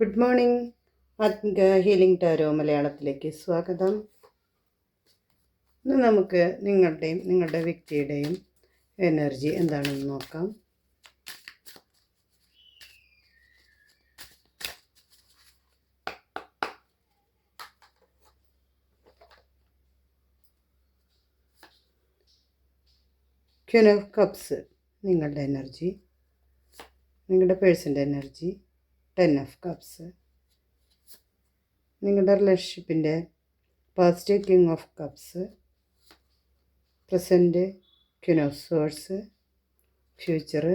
Good morning. ആത്മിക healing tarot മലയാളത്തിലേക്ക് സ്വാഗതം. ഇന്ന് നമുക്ക് നിങ്ങളുടെ വ്യക്തിയുടെയും എനർജി എന്താണെന്ന് നോക്കാം. ക്വീൻ ഓഫ് കപ്സ് നിങ്ങളുടെ എനർജി, നിങ്ങളുടെ പേഴ്സൻ്റെ എനർജി. 10 ഓഫ് കപ്സ് നിങ്ങളുടെ റിലേഷൻഷിപ്പിൻ്റെ past. King of cups present. Queen of swords future.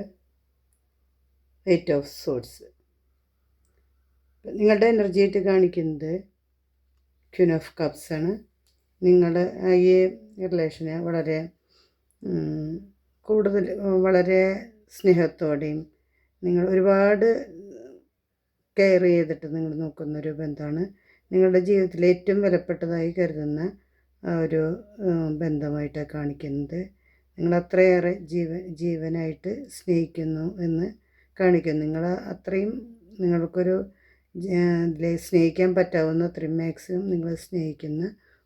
8 of swords. നിങ്ങളുടെ എനർജി ആയിട്ട് കാണിക്കുന്നത് ക്വീൻ ഓഫ് കപ്സ് ആണ്. നിങ്ങളുടെ ഈ റിലേഷനെ വളരെ സ്നേഹത്തോടെയും നിങ്ങൾ ഒരുപാട് കെയർ ചെയ്തിട്ട് നിങ്ങൾ നോക്കുന്നൊരു ബന്ധമാണ്. നിങ്ങളുടെ ജീവിതത്തിൽ ഏറ്റവും വിലപ്പെട്ടതായി കരുതുന്ന ഒരു ബന്ധമായിട്ടാണ് കാണിക്കുന്നത്. നിങ്ങൾ അത്രയേറെ ജീവനായിട്ട് സ്നേഹിക്കുന്നു എന്ന് കാണിക്കുന്നു. നിങ്ങൾ അത്രയും നിങ്ങൾക്കൊരു സ്നേഹിക്കാൻ പറ്റാവുന്ന അത്രയും മാക്സിമം നിങ്ങൾ സ്നേഹിക്കുന്ന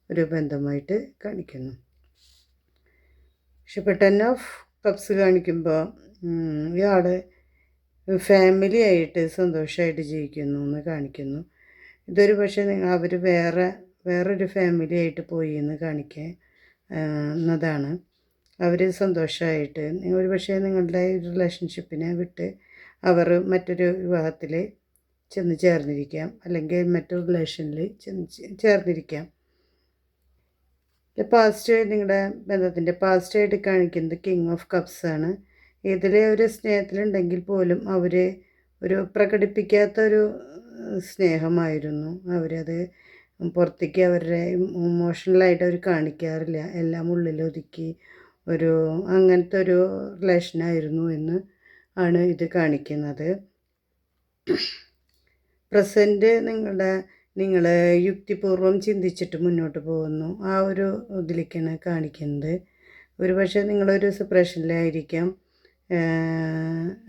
ഒരു ബന്ധമായിട്ട് കാണിക്കുന്നു. പക്ഷെ ഇപ്പോൾ 10 ഓഫ് കപ്സ് കാണിക്കുമ്പോൾ ഇയാൾ ഫാമിലി ആയിട്ട് സന്തോഷമായിട്ട് ജീവിക്കുന്നു എന്ന് കാണിക്കുന്നു. ഇതൊരു പക്ഷേ അവർ വേറൊരു ഫാമിലി ആയിട്ട് പോയി എന്ന് കാണിക്കുന്നതാണ്. അവർ സന്തോഷമായിട്ട് ഒരു പക്ഷേ നിങ്ങളുടെ റിലേഷൻഷിപ്പിനെ വിട്ട് അവർ മറ്റൊരു വിവാഹത്തിൽ ചെന്ന് ചേർന്നിരിക്കാം, അല്ലെങ്കിൽ മറ്റൊരു റിലേഷനിൽ ചേർന്നിരിക്കാം. നിങ്ങളുടെ ബന്ധത്തിൻ്റെ പാസ്റ്റായിട്ട് കാണിക്കുന്നത് കിങ് ഓഫ് കപ്സ് ആണ്. ഇതിലെ ഒരു സ്നേഹത്തിലുണ്ടെങ്കിൽ പോലും അവർ ഒരു പ്രകടിപ്പിക്കാത്തൊരു സ്നേഹമായിരുന്നു. അവരത് പുറത്തേക്ക് അവരുടെ ഇമോഷണലായിട്ട് അവർ കാണിക്കാറില്ല. എല്ലാം ഉള്ളിലൊതുക്കി അങ്ങനത്തെ ഒരു റിലേഷനായിരുന്നു എന്ന് ആണ് ഇത് കാണിക്കുന്നത്. പ്രസൻറ്റ് നിങ്ങൾ യുക്തിപൂർവം ചിന്തിച്ചിട്ട് മുന്നോട്ട് പോകുന്നു. ആ ഒരു ഇതിലേക്കാണ് കാണിക്കുന്നത്. ഒരു പക്ഷേ നിങ്ങളൊരു സെപ്പറേഷനിലായിരിക്കാം.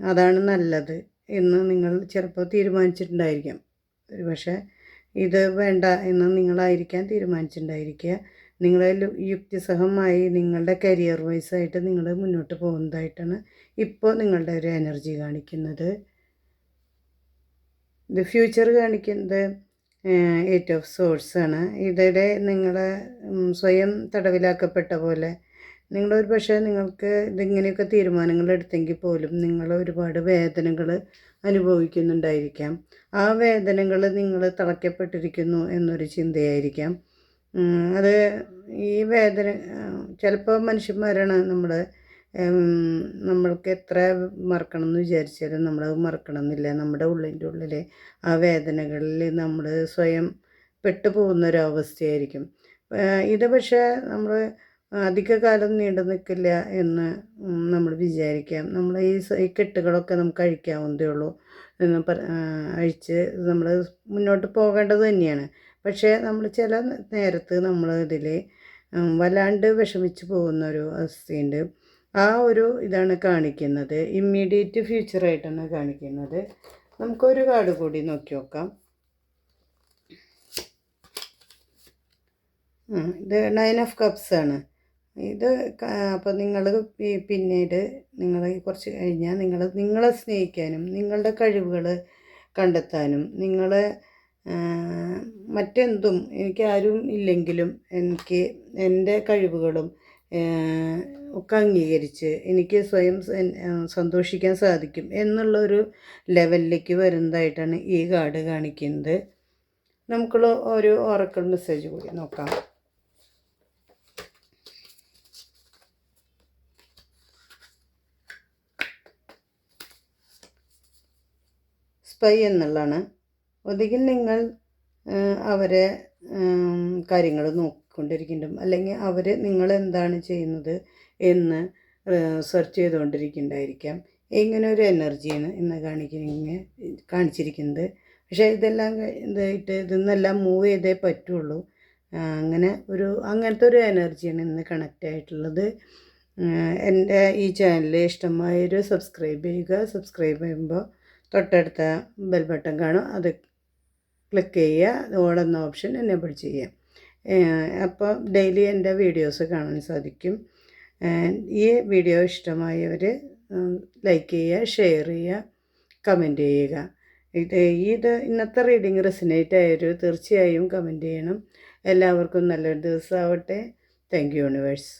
അതാണ് നല്ലത് എന്ന് നിങ്ങൾ ചിലപ്പോൾ തീരുമാനിച്ചിട്ടുണ്ടായിരിക്കാം. ഒരു പക്ഷേ ഇത് വേണ്ട എന്ന് നിങ്ങളായിരിക്കാം തീരുമാനിച്ചിട്ടുണ്ടായിരിക്കുക. നിങ്ങൾ യുക്തിസഹമായി നിങ്ങളുടെ കരിയർ വൈസായിട്ട് നിങ്ങൾ മുന്നോട്ട് പോകുന്നതായിട്ടാണ് ഇപ്പോൾ നിങ്ങളുടെ ഒരു എനർജി കാണിക്കുന്നത്. ഇത് ഫ്യൂച്ചർ കാണിക്കുന്നത് 8 ഓഫ് സോഡ്സ് ആണ്. ഇതിടെ നിങ്ങൾ സ്വയം തടവിലാക്കപ്പെട്ട പോലെ നിങ്ങളൊരു പക്ഷേ നിങ്ങൾക്ക് ഇതിങ്ങനെയൊക്കെ തീരുമാനങ്ങൾ എടുത്തെങ്കിൽ പോലും നിങ്ങൾ ഒരുപാട് വേദനകൾ അനുഭവിക്കുന്നുണ്ടായിരിക്കാം. ആ വേദനകൾ നിങ്ങൾ തളയ്ക്കപ്പെട്ടിരിക്കുന്നു എന്നൊരു ചിന്തയായിരിക്കാം. അത് ഈ വേദന ചിലപ്പോൾ മനുഷ്യന്മാരാണ് നമ്മൾക്ക് എത്ര മറക്കണം എന്ന് വിചാരിച്ചാലും നമ്മളത് മറക്കണമെന്നില്ല. നമ്മുടെ ഉള്ളിൽ ആ വേദനകളിൽ നമ്മൾ സ്വയം പെട്ടുപോകുന്നൊരവസ്ഥയായിരിക്കും. ഇത് പക്ഷേ നമ്മൾ അധികകാലം നീണ്ടു നിൽക്കില്ല എന്ന് നമ്മൾ വിചാരിക്കാം. നമ്മൾ ഈ കെട്ടുകളൊക്കെ നമുക്ക് അഴിക്കാവുന്നതേ ഉള്ളൂ എന്ന് അഴിച്ച് നമ്മൾ മുന്നോട്ട് പോകേണ്ടത് തന്നെയാണ്. പക്ഷേ നമ്മൾ ചില നേരത്ത് നമ്മൾ ഇതിൽ വല്ലാണ്ട് വിഷമിച്ച് പോകുന്നൊരു അവസ്ഥയുണ്ട്. ആ ഒരു ഇതാണ് കാണിക്കുന്നത്. ഇമ്മീഡിയറ്റ് ഫ്യൂച്ചറായിട്ടാണ് കാണിക്കുന്നത്. നമുക്കൊരു കാർഡ് കൂടി നോക്കി നോക്കാം. ഇത് 9 ഓഫ് കപ്സ് ആണ്. ഇത് അപ്പോൾ നിങ്ങൾ പിന്നീട് നിങ്ങൾ കുറച്ച് കഴിഞ്ഞാൽ നിങ്ങളെ സ്നേഹിക്കാനും നിങ്ങളുടെ കഴിവുകൾ കണ്ടെത്താനും മറ്റെന്തും എനിക്കാരും ഇല്ലെങ്കിലും എനിക്ക് എൻ്റെ കഴിവുകളും ഒക്കെ അംഗീകരിച്ച് എനിക്ക് സ്വയം സന്തോഷിക്കാൻ സാധിക്കും എന്നുള്ളൊരു ലെവലിലേക്ക് വരുന്നതായിട്ടാണ് ഈ കാർഡ് കാണിക്കുന്നത്. നമുക്കുള്ള ഒരു ഓറക്കിൾ മെസ്സേജ് കൂടി നോക്കാം. സ്പൈ എന്നുള്ളതാണ്. ഒന്നുകിൽ നിങ്ങൾ അവരെ കാര്യങ്ങൾ നോക്കിക്കൊണ്ടിരിക്കുന്നുണ്ടും, അല്ലെങ്കിൽ അവർ നിങ്ങളെന്താണ് ചെയ്യുന്നത് എന്ന് സെർച്ച് ചെയ്തുകൊണ്ടിരിക്കുന്നുണ്ടായിരിക്കാം. ഇങ്ങനെ ഒരു എനർജിയാണ് ഇന്ന് കാണിച്ചിരിക്കുന്നത്. പക്ഷേ ഇതെല്ലാം മൂവ് ചെയ്തേ പറ്റുള്ളൂ. അങ്ങനത്തെ ഒരു എനർജിയാണ് ഇന്ന് കണക്റ്റ് ആയിട്ടുള്ളത്. എൻ്റെ ഈ ചാനൽ ഇഷ്ടമായൊരു സബ്സ്ക്രൈബ് ചെയ്യുക. സബ്സ്ക്രൈബ് ചെയ്യുമ്പോൾ തൊട്ടടുത്ത ബെൽ ബട്ടൺ കാണും, അത് ക്ലിക്ക് ചെയ്യുക, ഓൾ എന്ന ഓപ്ഷൻ എനേബിൾ ചെയ്യുക. അപ്പോൾ ഡെയിലി എൻ്റെ വീഡിയോസ് കാണാൻ സാധിക്കും. ഈ വീഡിയോ ഇഷ്ടമായവർ ലൈക്ക് ചെയ്യുക, ഷെയർ ചെയ്യുക, കമൻറ്റ് ചെയ്യുക. ഇന്നത്തെ റീഡിങ് റെസിനേറ്റ് ആയൊരു തീർച്ചയായും കമൻറ്റ് ചെയ്യണം. എല്ലാവർക്കും നല്ലൊരു ദിവസമാവട്ടെ. Thank you universe.